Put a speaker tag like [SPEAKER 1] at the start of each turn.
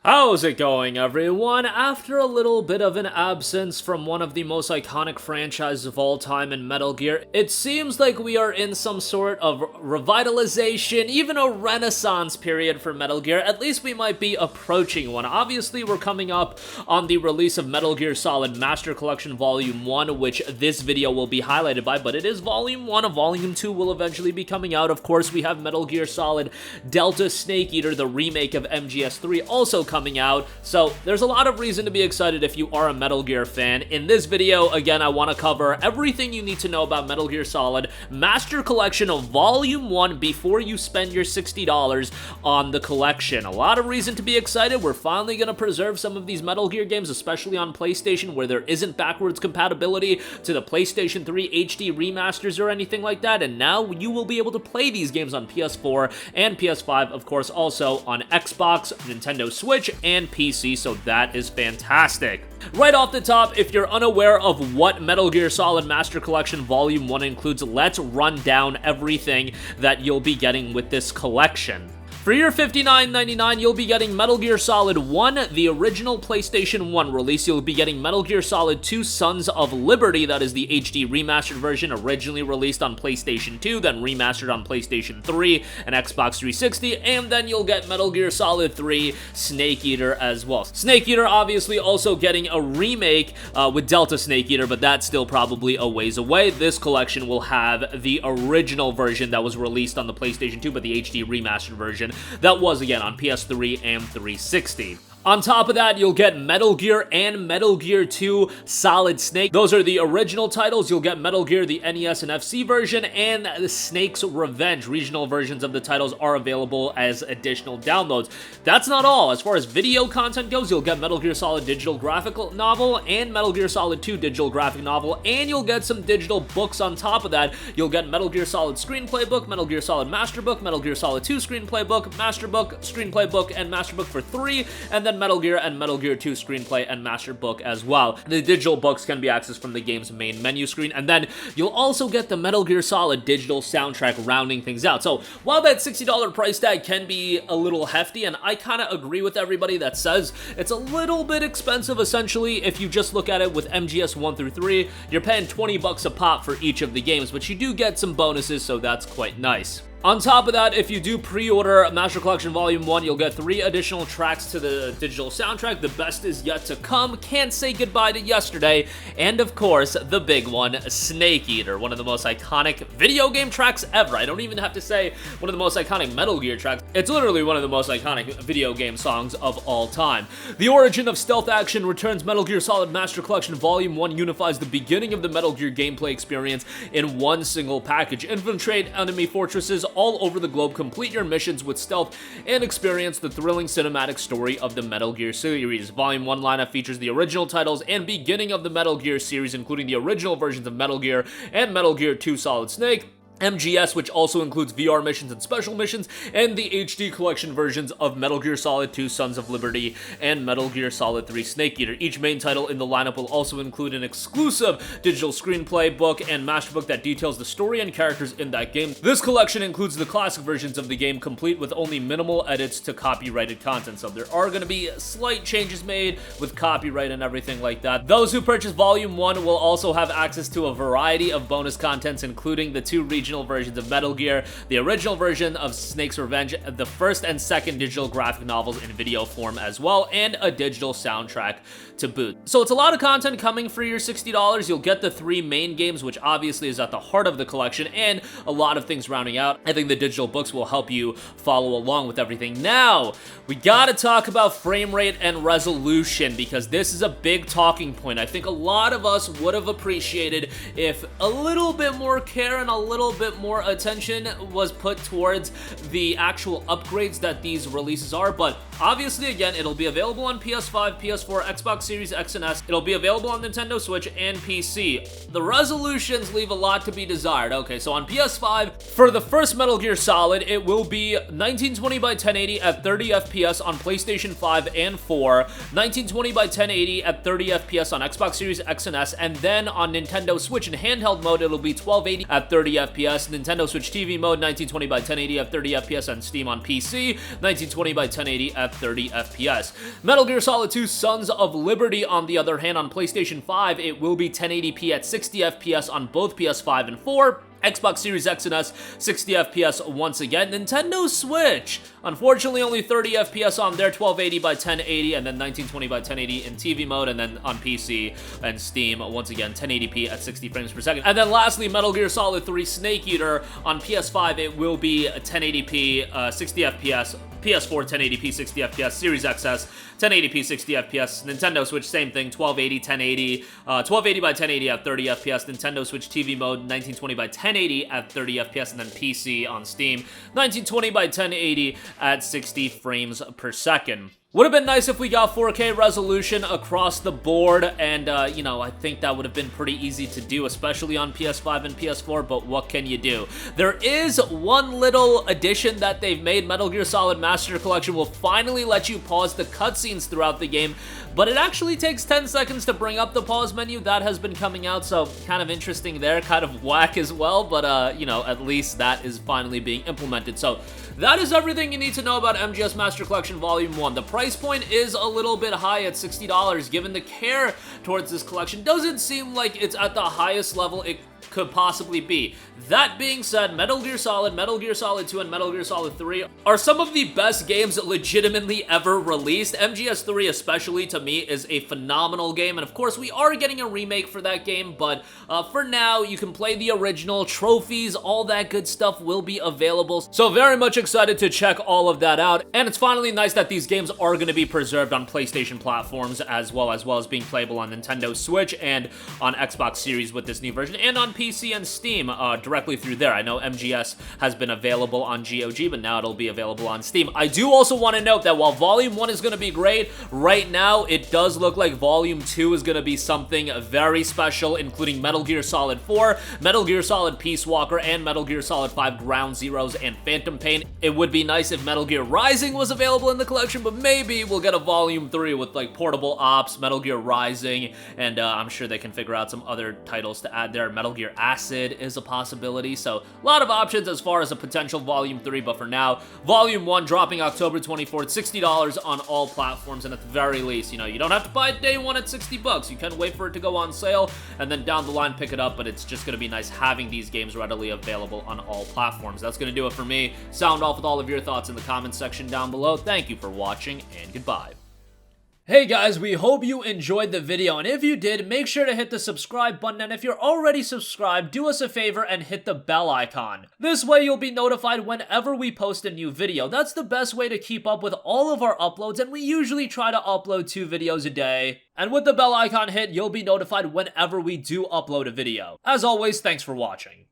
[SPEAKER 1] How's it going, everyone? After a little bit of an absence from one of the most iconic franchises of all time in Metal Gear, it seems like we are in some sort of revitalization, even a renaissance period for Metal Gear. At least we might be approaching one. Obviously, we're coming up on the release of Metal Gear Solid Master Collection Volume 1, which this video will be highlighted by, but it is Volume 1. A Volume 2 will eventually be coming out. Of course, we have Metal Gear Solid Delta Snake Eater, the remake of MGS3, also coming out, so there's a lot of reason to be excited if you are a Metal Gear fan. In this video, again, I want to cover everything you need to know about Metal Gear Solid Master Collection of Volume 1 before you spend your $60 on the collection. A lot of reason to be excited. We're finally going to preserve some of these Metal Gear games, especially on PlayStation, where there isn't backwards compatibility to the PlayStation 3 HD remasters or anything like that, and now you will be able to play these games on PS4 and PS5, of course, also on Xbox, Nintendo Switch, and PC, so that is fantastic. Right off the top, if you're unaware of what Metal Gear Solid Master Collection Volume 1 includes, let's run down everything that you'll be getting with this collection. For your $59.99, you'll be getting Metal Gear Solid 1, the original PlayStation 1 release. You'll be getting Metal Gear Solid 2 Sons of Liberty, that is the HD remastered version, originally released on PlayStation 2, then remastered on PlayStation 3 and Xbox 360, and then you'll get Metal Gear Solid 3 Snake Eater as well. Snake Eater obviously also getting a remake with Delta Snake Eater, but that's still probably a ways away. This collection will have the original version that was released on the PlayStation 2, but the HD remastered version that was, again, on PS3 and 360. On top of that, you'll get Metal Gear and Metal Gear 2 Solid Snake. Those are the original titles. You'll get Metal Gear, the NES and FC version, and the Snake's Revenge. Regional versions of the titles are available as additional downloads. That's not all. As far as video content goes, you'll get Metal Gear Solid Digital Graphic Novel and Metal Gear Solid 2 Digital Graphic Novel, and you'll get some digital books on top of that. You'll get Metal Gear Solid Screenplay Book, Metal Gear Solid Master Book, Metal Gear Solid 2 Screenplay Book, Master Book, Screenplay Book, and Master Book for 3, and then Metal Gear and Metal Gear 2 Screenplay and Master Book as well. The digital books can be accessed from the game's main menu screen, and then you'll also get the Metal Gear Solid digital soundtrack rounding things out. So while that $60 price tag can be a little hefty, and I kind of agree with everybody that says it's a little bit expensive, essentially, if you just look at it with MGS 1 through 3, you're paying 20 bucks a pop for each of the games, but you do get some bonuses, so that's quite nice. On top of that, if you do pre-order Master Collection Volume 1, you'll get 3 additional tracks to the digital soundtrack. The best is yet to come, Can't Say Goodbye to Yesterday, and of course, the big one, Snake Eater, one of the most iconic video game tracks ever. I don't even have to say one of the most iconic Metal Gear tracks. It's literally one of the most iconic video game songs of all time. The origin of stealth action returns. Metal Gear Solid Master Collection Volume 1 unifies the beginning of the Metal Gear gameplay experience in one single package. Infiltrate enemy fortresses all over the globe, complete your missions with stealth, and experience the thrilling cinematic story of the Metal Gear series. Volume 1 lineup features the original titles and beginning of the Metal Gear series, including the original versions of Metal Gear and Metal Gear 2 Solid Snake, MGS, which also includes VR missions and special missions, and the HD collection versions of Metal Gear Solid 2 Sons of Liberty and Metal Gear Solid 3 Snake Eater. Each main title in the lineup will also include an exclusive digital screenplay book and master book that details the story and characters in that game. This collection includes the classic versions of the game, complete with only minimal edits to copyrighted content, so there are going to be slight changes made with copyright and everything like that. Those who purchase Volume 1 will also have access to a variety of bonus contents, including the 2 regional versions of Metal Gear, the original version of Snake's Revenge, the first and second digital graphic novels in video form as well, and a digital soundtrack to boot. So it's a lot of content coming for your $60. You'll get the 3 main games, which obviously is at the heart of the collection, and a lot of things rounding out. I think the digital books will help you follow along with everything. Now, we gotta talk about frame rate and resolution, because this is a big talking point. I think a lot of us would have appreciated if a little bit more care and a little bit more attention was put towards the actual upgrades that these releases are, but obviously, again, it'll be available on PS5, PS4, Xbox Series X and S. It'll be available on Nintendo Switch and PC. The resolutions leave a lot to be desired. Okay, so on PS5, for the first Metal Gear Solid, it will be 1920 by 1080 at 30 FPS on PlayStation 5 and 4, 1920 by 1080 at 30 FPS on Xbox Series X and S, and then on Nintendo Switch in handheld mode, it'll be 1280 at 30 FPS, Nintendo Switch TV mode, 1920 by 1080 at 30 FPS on Steam on PC, 1920 by 1080 at at 30 FPS. Metal Gear Solid 2 Sons of Liberty, on the other hand, on PlayStation 5, it will be 1080p at 60 FPS on both PS5 and 4. Xbox Series X and S, 60 FPS once again. Nintendo Switch, unfortunately only 30 FPS on there, 1280 by 1080, and then 1920 by 1080 in TV mode, and then on PC and Steam, once again, 1080p at 60 frames per second. And then lastly, Metal Gear Solid 3 Snake Eater, on PS5, it will be 1080p, 60 FPS, PS4 1080p 60 FPS, Series XS 1080p 60 FPS, Nintendo Switch same thing, 1280 1080, 1280 by 1080 at 30 FPS, Nintendo Switch TV mode 1920 by 1080 at 30 FPS, and then PC on Steam 1920 by 1080 at 60 frames per second. Would have been nice if we got 4K resolution across the board, and, you know, I think that would have been pretty easy to do, especially on PS5 and PS4, but what can you do? There is one little addition that they've made. Metal Gear Solid Master Collection will finally let you pause the cutscenes throughout the game, but it actually takes 10 seconds to bring up the pause menu. That has been coming out, so kind of interesting there, kind of whack as well, but, you know, at least that is finally being implemented. So that is everything you need to know about MGS Master Collection Volume 1. The price point is a little bit high at $60, given the care towards this collection. Doesn't seem like it's at the highest level it could possibly be. That being said, Metal Gear Solid 2, and Metal Gear Solid 3 are some of the best games legitimately ever released. MGS3 especially, to me, is a phenomenal game, and of course we are getting a remake for that game, but for now, you can play the original. Trophies, all that good stuff will be available, so very much excited to check all of that out, and it's finally nice that these games are going to be preserved on PlayStation platforms as well as being playable on Nintendo Switch and on Xbox Series with this new version, and on PC and Steam directly through there. I know MGS has been available on GOG, but now it'll be available on Steam. I do also want to note that while Volume 1 is going to be great, right now it does look like Volume 2 is going to be something very special, including Metal Gear Solid 4, Metal Gear Solid Peace Walker, and Metal Gear Solid 5 Ground Zeroes and Phantom Pain. It would be nice if Metal Gear Rising was available in the collection, but maybe we'll get a Volume 3 with like Portable Ops, Metal Gear Rising, and I'm sure they can figure out some other titles to add there. Metal Gear Acid is a possibility, so a lot of options as far as a potential Volume 3, but for now, Volume 1 dropping October 24th, $60 on all platforms, and at the very least, you know, you don't have to buy it day one at $60. You can wait for it to go on sale, and then down the line pick it up, but it's just going to be nice having these games readily available on all platforms. That's going to do it for me. Sound off with all of your thoughts in the comments section down below. Thank you for watching, and goodbye. Hey guys, we hope you enjoyed the video, and if you did, make sure to hit the subscribe button, and if you're already subscribed, do us a favor and hit the bell icon. This way you'll be notified whenever we post a new video. That's the best way to keep up with all of our uploads, and we usually try to upload 2 videos a day. And with the bell icon hit, you'll be notified whenever we do upload a video. As always, thanks for watching.